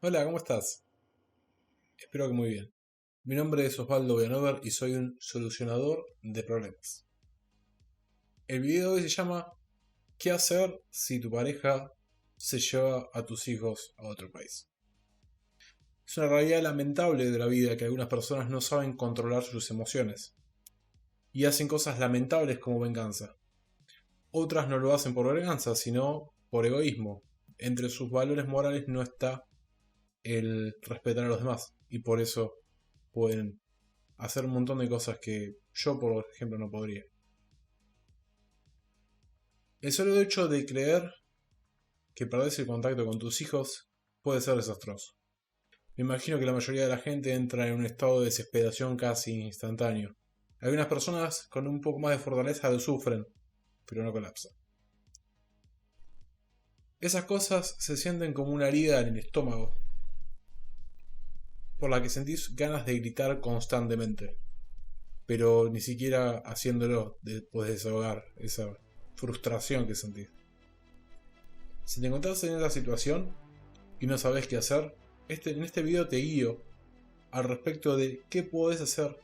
Hola, ¿cómo estás? Espero que muy bien. Mi nombre es Osvaldo Vianover y soy un solucionador de problemas. El video de hoy se llama ¿Qué hacer si tu pareja se lleva a tus hijos a otro país? Es una realidad lamentable de la vida que algunas personas no saben controlar sus emociones y hacen cosas lamentables como venganza. Otras no lo hacen por venganza, sino por egoísmo. Entre sus valores morales no está el respetar a los demás y por eso pueden hacer un montón de cosas que yo, por ejemplo, no podría. El solo hecho de creer que perdés el contacto con tus hijos puede ser desastroso. Me imagino que la mayoría de la gente entra en un estado de desesperación casi instantáneo. Algunas personas con un poco más de fortaleza lo sufren, pero no colapsan. Esas cosas se sienten como una herida en el estómago, por la que sentís ganas de gritar constantemente, pero ni siquiera haciéndolo podés desahogar esa frustración que sentís. Si te encontrás en esa situación y no sabes qué hacer, en este video te guío al respecto de qué puedes hacer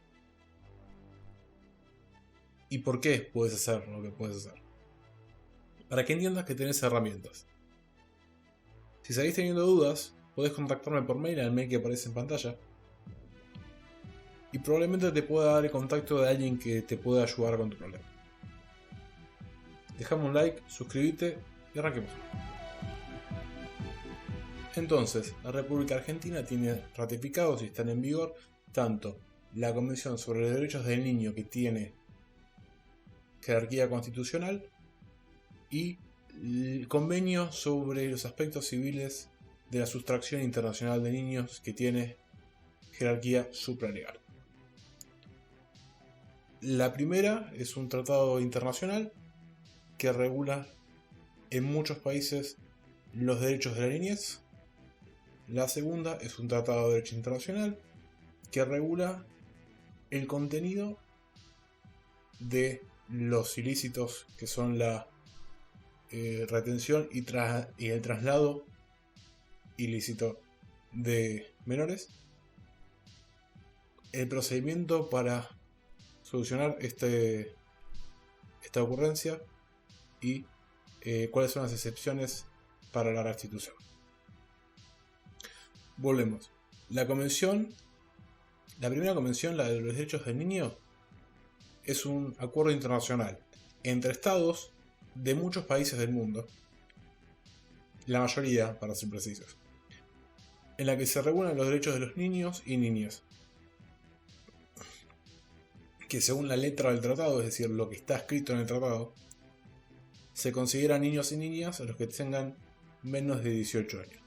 y por qué puedes hacer lo que puedes hacer. Para que entiendas que tenés herramientas. Si seguís teniendo dudas, podés contactarme por mail al mail que aparece en pantalla. Y probablemente te pueda dar el contacto de alguien que te pueda ayudar con tu problema. Dejame un like, suscríbete y arranquemos. Entonces, la República Argentina tiene ratificados y están en vigor tanto la Convención sobre los Derechos del Niño, que tiene jerarquía constitucional, y el convenio sobre los aspectos civiles de la sustracción internacional de niños, que tiene jerarquía supralegal. La primera es un tratado internacional que regula en muchos países los derechos de la niñez. La segunda es un tratado de derecho internacional que regula el contenido de los ilícitos, que son la retención y el traslado ilícito de menores, el procedimiento para solucionar esta ocurrencia y cuáles son las excepciones para la restitución. Volvemos. La primera convención, la de los derechos del niño, es un acuerdo internacional entre estados de muchos países del mundo, la mayoría para ser precisos, en la que se regulan los derechos de los niños y niñas, que según la letra del tratado, es decir, lo que está escrito en el tratado, se consideran niños y niñas a los que tengan menos de 18 años.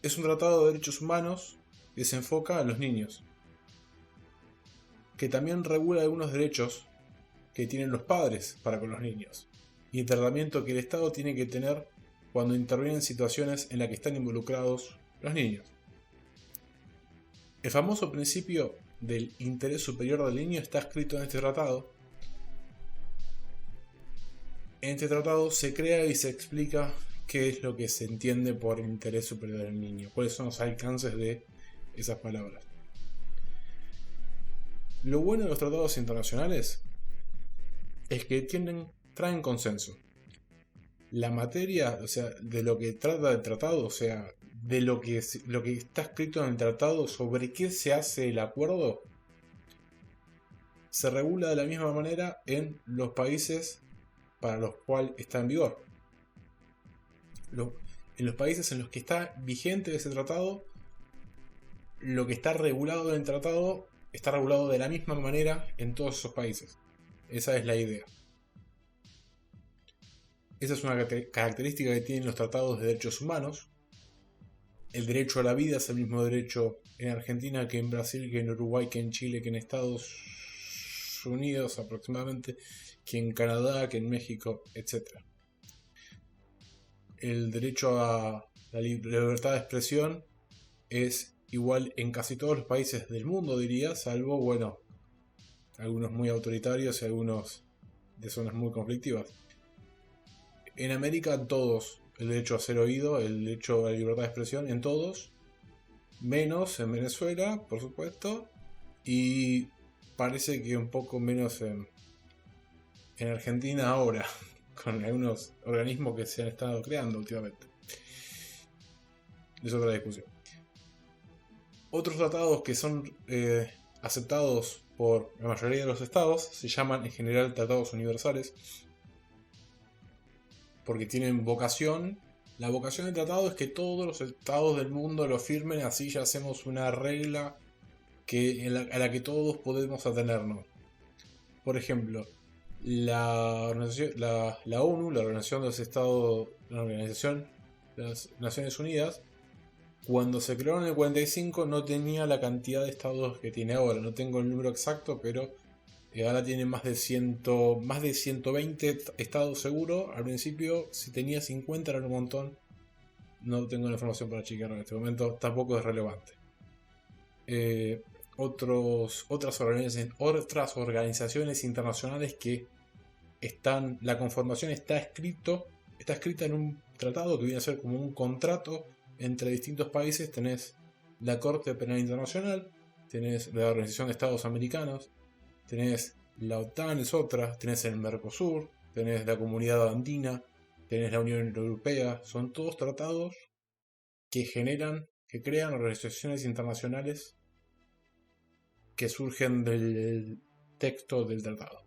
Es un tratado de derechos humanos que se enfoca a los niños, que también regula algunos derechos que tienen los padres para con los niños, y el tratamiento que el Estado tiene que tener cuando interviene en situaciones en las que están involucrados los niños. El famoso principio del interés superior del niño está escrito en este tratado. En este tratado se crea y se explica qué es lo que se entiende por interés superior del niño, cuáles son los alcances de esas palabras. Lo bueno de los tratados internacionales es que traen consenso. La materia, o sea, de lo que trata el tratado, o sea, de lo que está escrito en el tratado sobre qué se hace el acuerdo, se regula de la misma manera en los países para los cuales está en vigor. En los países en los que está vigente ese tratado, lo que está regulado en el tratado está regulado de la misma manera en todos esos países. Esa es la idea. Esa es una característica que tienen los tratados de derechos humanos. El derecho a la vida es el mismo derecho en Argentina que en Brasil, que en Uruguay, que en Chile, que en Estados Unidos aproximadamente, que en Canadá, que en México, etc. El derecho a la libertad de expresión es igual en casi todos los países del mundo, diría, salvo, bueno, algunos muy autoritarios y algunos de zonas muy conflictivas. En América todos el derecho a ser oído, el derecho a la libertad de expresión en todos, menos en Venezuela, por supuesto, y parece que un poco menos en Argentina ahora, con algunos organismos que se han estado creando últimamente. Es otra discusión. Otros tratados que son aceptados por la mayoría de los estados se llaman en general tratados universales, porque tienen vocación. La vocación del tratado es que todos los estados del mundo lo firmen, así ya hacemos una regla a la que todos podemos atenernos. Por ejemplo, la ONU, la Organización de los Estados, la Organización de las Naciones Unidas, cuando se creó en el 45 no tenía la cantidad de estados que tiene ahora. No tengo el número exacto, pero ahora tiene más de 120 estados seguro. Al principio, si tenía 50 era un montón. No tengo la información para chequearlo en este momento. Tampoco es relevante. Otras organizaciones internacionales que la conformación está escrita en un tratado que viene a ser como un contrato entre distintos países. Tenés la Corte Penal Internacional, tenés la Organización de Estados Americanos, tenés la OTAN, es otra, tenés el Mercosur, tenés la Comunidad Andina, tenés la Unión Europea. Son todos tratados que crean organizaciones internacionales que surgen del texto del tratado.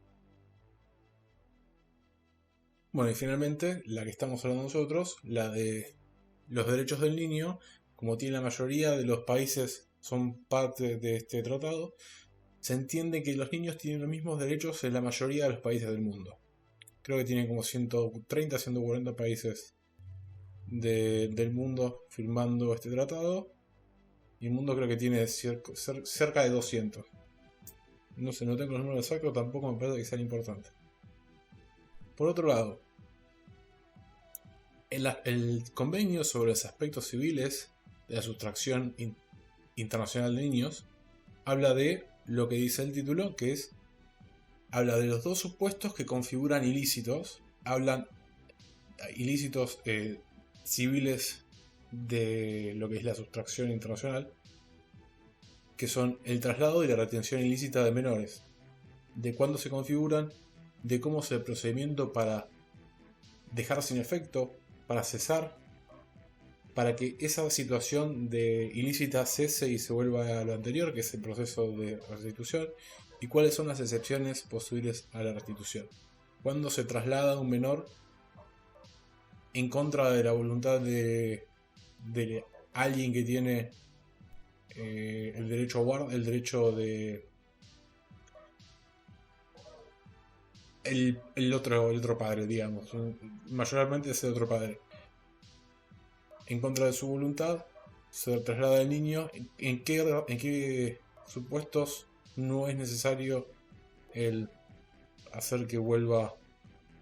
Bueno, y finalmente, la que estamos hablando nosotros, la de los derechos del niño, como tiene la mayoría de los países son parte de este tratado, se entiende que los niños tienen los mismos derechos en la mayoría de los países del mundo. Creo que tienen como 130, 140 países del mundo firmando este tratado. Y el mundo creo que tiene cerca de 200. No sé, no tengo los números exactos, tampoco me parece que sean importantes. Por otro lado, el convenio sobre los aspectos civiles de la sustracción internacional de niños habla de lo que dice el título, que habla de los dos supuestos que configuran ilícitos. Hablan ilícitos civiles de lo que es la sustracción internacional, que son el traslado y la retención ilícita de menores, de cuándo se configuran, de cómo es el procedimiento para dejar sin efecto, para cesar, para que esa situación de ilícita cese y se vuelva a lo anterior, que es el proceso de restitución, y cuáles son las excepciones posibles a la restitución. Cuando se traslada un menor en contra de la voluntad de alguien que tiene el derecho a guardar, el derecho de el otro padre, digamos, mayormente es el otro padre. En contra de su voluntad se traslada el niño. ¿En qué supuestos no es necesario el hacer que vuelva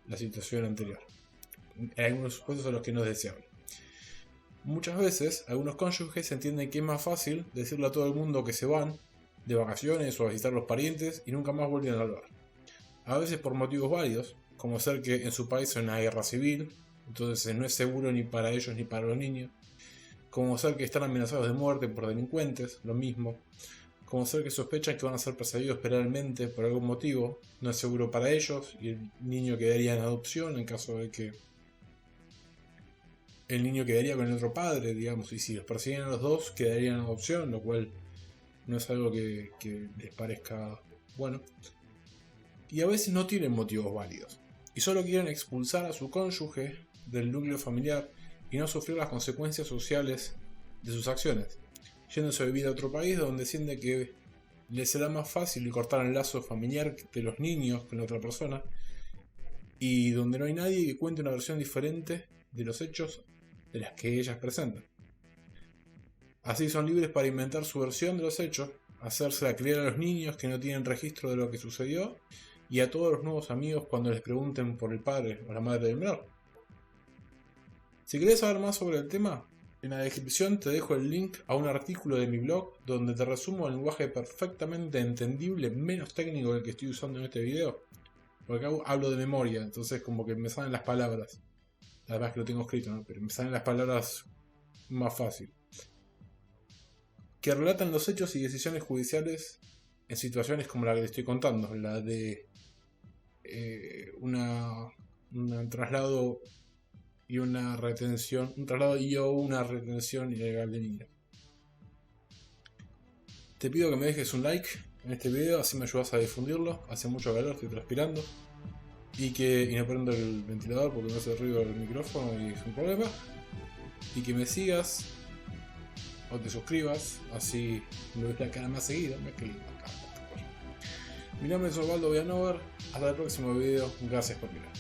la situación anterior? En algunos supuestos en los que no es deseable. Muchas veces, algunos cónyuges entienden que es más fácil decirle a todo el mundo que se van de vacaciones o a visitar a los parientes y nunca más vuelven al hogar. A veces por motivos válidos, como ser que en su país hay una guerra civil, entonces no es seguro ni para ellos ni para los niños. Como ser que están amenazados de muerte por delincuentes, lo mismo. Como ser que sospechan que van a ser perseguidos penalmente por algún motivo, no es seguro para ellos y el niño quedaría en adopción en caso de que el niño quedaría con el otro padre, digamos, y si los persiguen a los dos quedarían en adopción, lo cual no es algo que les parezca bueno. Y a veces no tienen motivos válidos y solo quieren expulsar a su cónyuge del núcleo familiar y no sufrir las consecuencias sociales de sus acciones, yéndose a vivir a otro país donde siente que les será más fácil cortar el lazo familiar de los niños con la otra persona y donde no hay nadie que cuente una versión diferente de los hechos de las que ellas presentan. Así son libres para inventar su versión de los hechos, hacérsela creer a los niños que no tienen registro de lo que sucedió y a todos los nuevos amigos cuando les pregunten por el padre o la madre del menor. Si querés saber más sobre el tema, en la descripción te dejo el link a un artículo de mi blog donde te resumo el lenguaje perfectamente entendible, menos técnico del que estoy usando en este video, porque acá hablo de memoria, entonces como que me salen las palabras. Además que lo tengo escrito, ¿no? Pero me salen las palabras más fácil. Que relatan los hechos y decisiones judiciales en situaciones como la que te estoy contando, la de un traslado y una retención, un traslado y o una retención ilegal de niños. Te pido que me dejes un like en este video, así me ayudas a difundirlo. Hace mucho calor, estoy transpirando. Y no prendo el ventilador porque me hace ruido el micrófono y es un problema. Y que me sigas o te suscribas, así me ves la cara más seguido. Mi nombre es Osvaldo Villanover, hasta el próximo video, gracias por mirar.